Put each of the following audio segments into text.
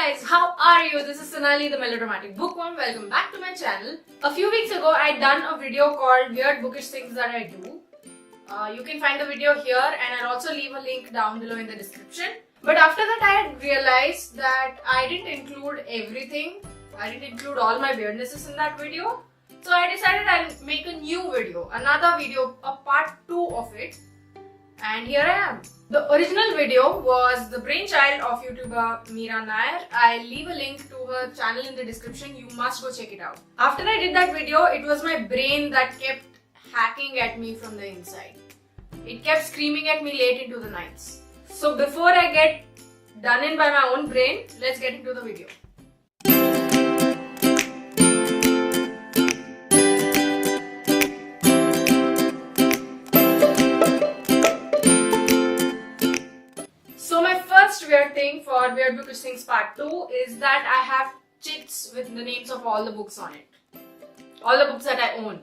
guys, how are you? This is Sonali, the Melodramatic Bookworm. Welcome back to my channel. A few weeks ago, I done a video called Weird Bookish Things That I Do. You can find the video here and I'll also leave a link down below in the description. But after that, I had realized that I didn't include everything. I didn't include all my weirdnesses in that video. So I decided I'll make a new video, another video, a part 2 of it. And here I am. The original video was the brainchild of YouTuber Meera Nair. I'll leave a link to her channel in the description. You must go check it out. After I did that video, it was my brain that kept hacking at me from the inside. It kept screaming at me late into the nights. So before I get done in by my own brain, let's get into the video. Weird thing for Weird Bookish Things Part 2 is that I have chits with the names of all the books on it. All the books that I own.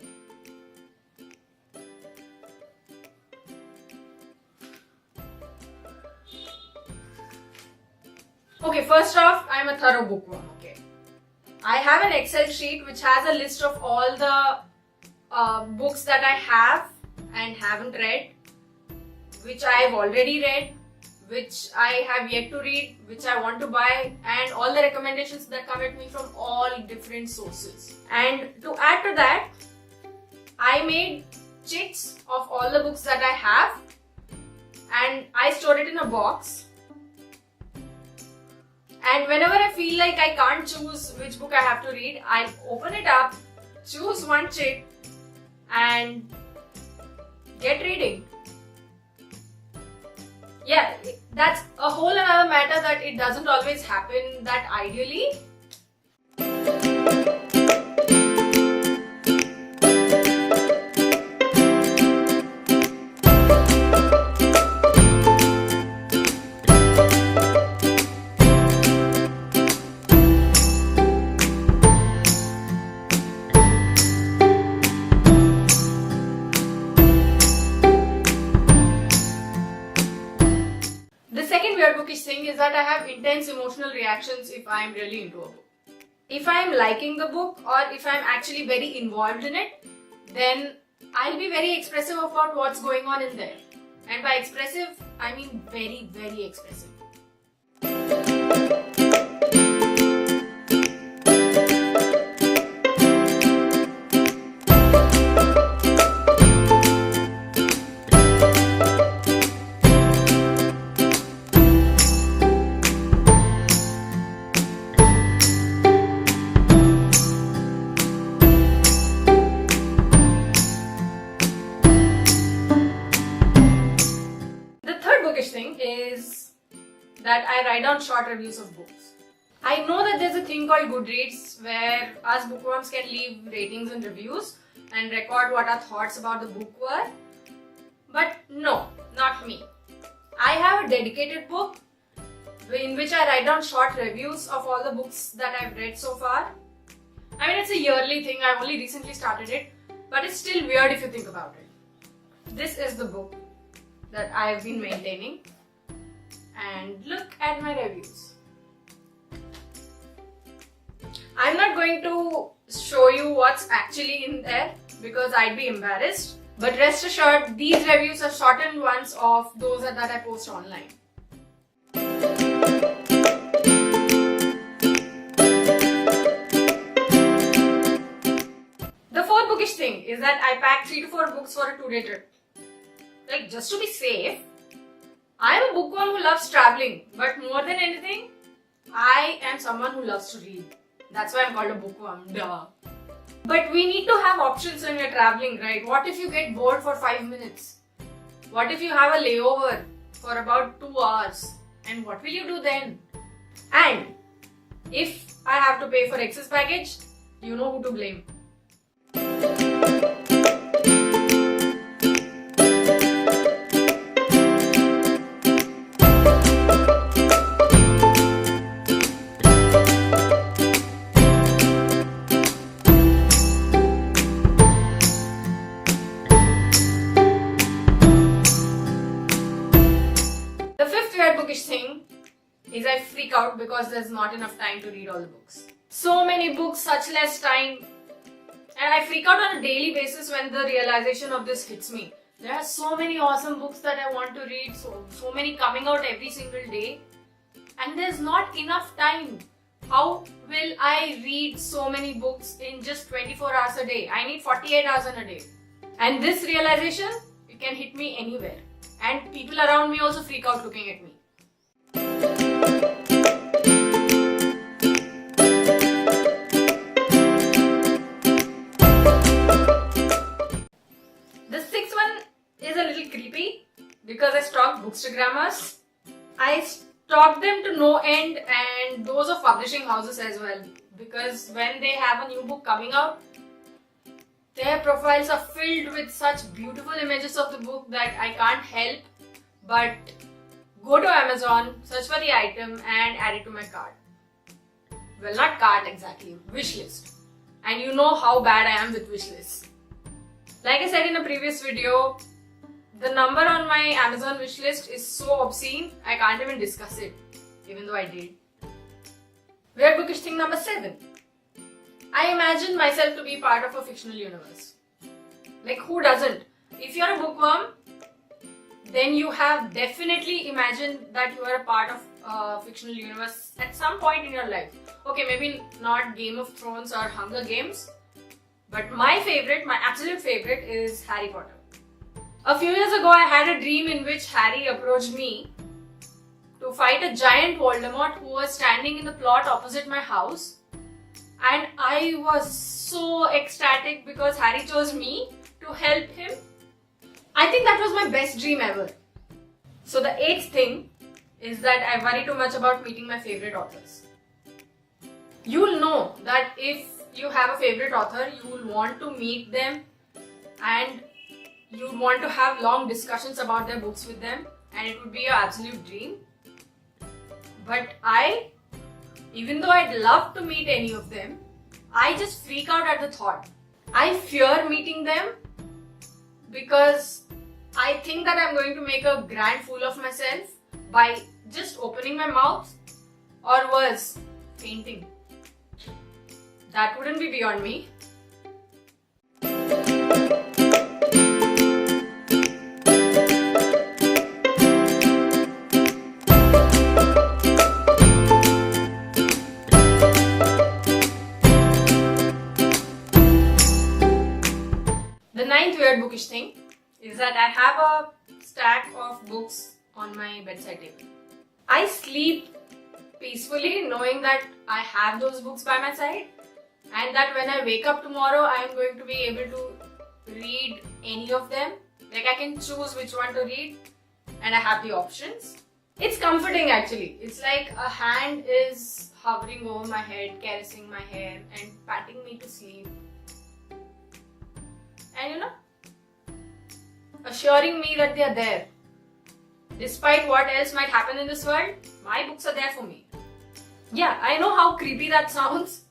Okay, first off, I'm a thorough bookworm, okay. I have an Excel sheet which has a list of all the books that I have and haven't read, which I have already read, which I have yet to read, which I want to buy, and all the recommendations that come at me from all different sources. And to add to that, I made chits of all the books that I have and I store it in a box. And whenever I feel like I can't choose which book I have to read, I'll open it up, choose one chit and get reading. Yeah, that's a whole another matter that it doesn't always happen that ideally. Weird bookish thing is that I have intense emotional reactions if I am really into a book. If I am liking the book or if I am actually very involved in it, then I'll be very expressive about what's going on in there. And by expressive, I mean very, very expressive. Thing is that I write down short reviews of books. I know that there's a thing called Goodreads where us bookworms can leave ratings and reviews and record what our thoughts about the book were. But no, not me. I have a dedicated book in which I write down short reviews of all the books that I've read so far. I mean, it's a yearly thing. I've only recently started it, but it's still weird if you think about it. This is the book that I've been maintaining, and look at my reviews. I'm not going to show you what's actually in there because I'd be embarrassed, but rest assured these reviews are shortened ones of those that I post online. The fourth bookish thing is that I pack 3 to 4 books for a 2-day trip. Like, just to be safe, I am a bookworm who loves traveling, but more than anything, I am someone who loves to read. That's why I'm called a bookworm, duh. But we need to have options when we're traveling, right? What if you get bored for 5 minutes? What if you have a layover for about 2 hours? And what will you do then? And if I have to pay for excess baggage, you know who to blame. bookish thing is I freak out because because there's not enough time to read all the books. So many books, such less time. And I freak out on a daily basis when the realization of this hits me. There are so many awesome books that I want to read, so many coming out every single day. And there's not enough time. How will I read so many books in just 24 hours a day? I need 48 hours in a day. And this realization, it can hit me anywhere. And people around me also freak out looking at me. The sixth one is a little creepy because I stalk bookstagrammers. I stalk them to no end, and those of publishing houses as well, because when they have a new book coming out, their profiles are filled with such beautiful images of the book that I can't help but go to Amazon, search for the item and add it to my cart. Well, not cart exactly, wish list. And you know how bad I am with wish lists. Like I said in a previous video, the number on my Amazon wish list is so obscene, I can't even discuss it, even though I did. Weird bookish thing number 7. I imagine myself to be part of a fictional universe. Like, who doesn't? If you're a bookworm, then you have definitely imagined that you are a part of a fictional universe at some point in your life. Okay, maybe not Game of Thrones or Hunger Games, but my favorite, my absolute favorite is Harry Potter. A few years ago, I had a dream in which Harry approached me to fight a giant Voldemort who was standing in the plot opposite my house. And I was so ecstatic because Harry chose me to help him. I think that was my best dream ever. So the 8th thing is that I worry too much about meeting my favorite authors. You'll know that if you have a favorite author, you will want to meet them and you would want to have long discussions about their books with them, and it would be your absolute dream. But even though I'd love to meet any of them, I just freak out at the thought. I fear meeting them because I think that I'm going to make a grand fool of myself by just opening my mouth, or worse, fainting. That wouldn't be beyond me. The 9th weird bookish thing is that I have a stack of books on my bedside table. I sleep peacefully knowing that I have those books by my side, and that when I wake up tomorrow, I am going to be able to read any of them. Like, I can choose which one to read and I have the options. It's comforting actually. It's like a hand is hovering over my head, caressing my hair and patting me to sleep. And assuring me that they are there. Despite what else might happen in this world, my books are there for me. Yeah, I know how creepy that sounds,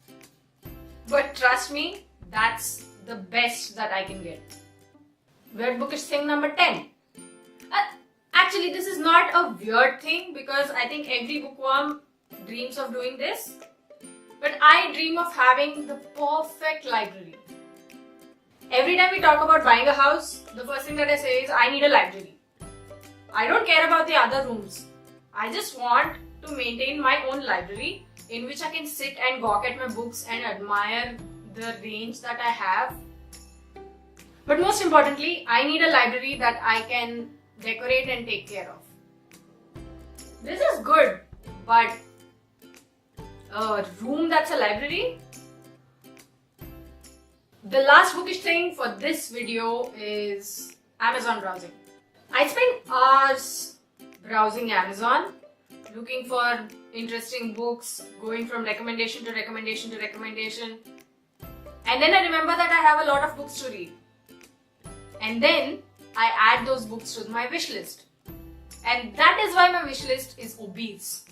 but trust me, that's the best that I can get. Weird bookish thing number 10. Actually, this is not a weird thing because I think every bookworm dreams of doing this. But I dream of having the perfect library. Every time we talk about buying a house, the first thing that I say is I need a library. I don't care about the other rooms. I just want to maintain my own library in which I can sit and gawk at my books and admire the range that I have. But most importantly, I need a library that I can decorate and take care of. This is good, but a room that's a library? The last bookish thing for this video is Amazon browsing. I spend hours browsing Amazon, looking for interesting books, going from recommendation to recommendation to recommendation. And then I remember that I have a lot of books to read. And then I add those books to my wish list. And that is why my wish list is obese.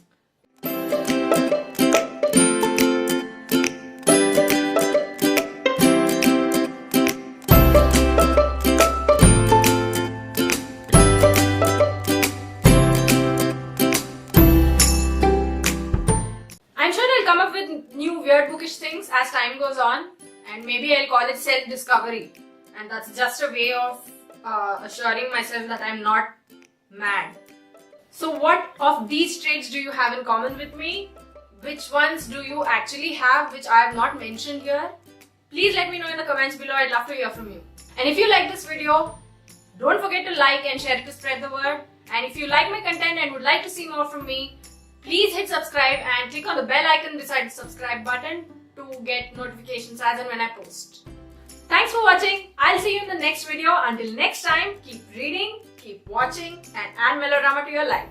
I'm sure I'll come up with new weird bookish things as time goes on, and maybe I'll call it self-discovery, and that's just a way of assuring myself that I'm not mad. So what of these traits do you have in common with me? Which ones do you actually have which I have not mentioned here? Please let me know in the comments below. I'd love to hear from you. And if you like this video, don't forget to like and share it to spread the word. And if you like my content and would like to see more from me, please hit subscribe and click on the bell icon beside the subscribe button to get notifications as and when I post. Thanks for watching. I'll see you in the next video. Until next time, keep reading, keep watching, and add melodrama to your life.